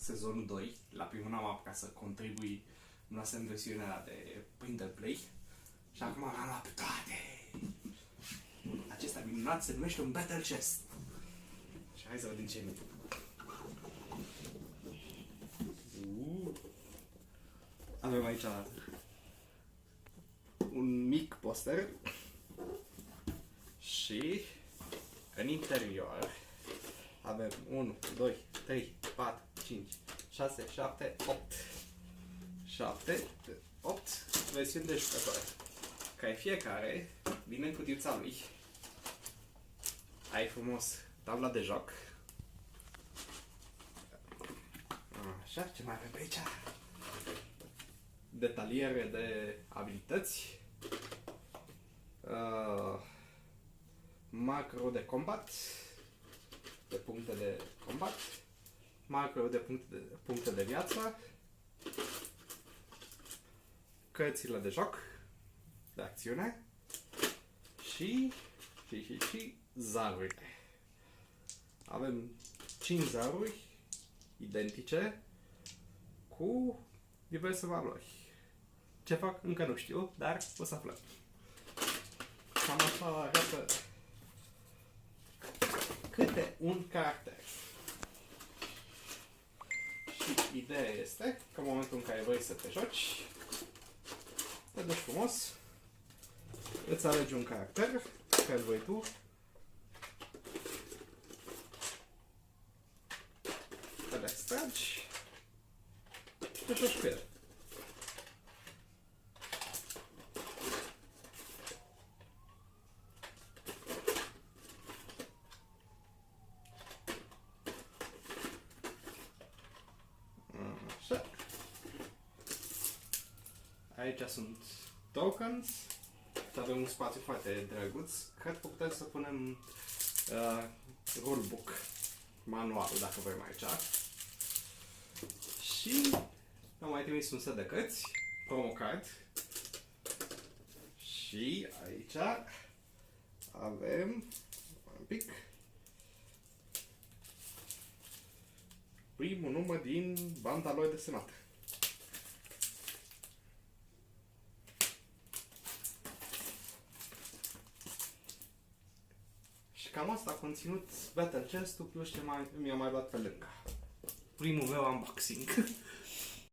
sezonul 2. La primul n-am apucat să contribui, nu lăsăm versiunea de Print and Play. Și acum am luat pe toate. Acesta minunat se numește un Battle Chest. Și hai să vedem ce e. Avem aici un mic poster și în interior avem 1, 2, 3, 4, 5, 6, 7, 8. 7, 8 versiuni de jucători. Care fiecare vine în cutiuța lui. Ai frumos tabla de joc. Așa, ce mai avem pe aici? Detaliere de abilități. Macro de combat. De puncte de combat. Macro de puncte de viață. Cărțile de joc. De acțiune. Și zarurile. Avem 5 zaruri identice cu diverse valori. Ce fac încă nu știu, dar o să aflăm. Cam așa arată câte un caracter. Și ideea este că în momentul în care vrei să te joci, te duci frumos, îți alegi un caracter, care îl vrei tu, îl extragi și te joci cu el. Așa. Aici sunt tokens. Avem un spațiu foarte drăguț. Cred că putem să punem rulebook, manualul, dacă vrem aici. Și am mai trimis un set de cărți, promo card. Și aici avem un pic primul număr din banda lor desenată. Și cam asta a conținut Battle Chest-ul plus ce mi-a mai luat pe lângă. Primul meu unboxing.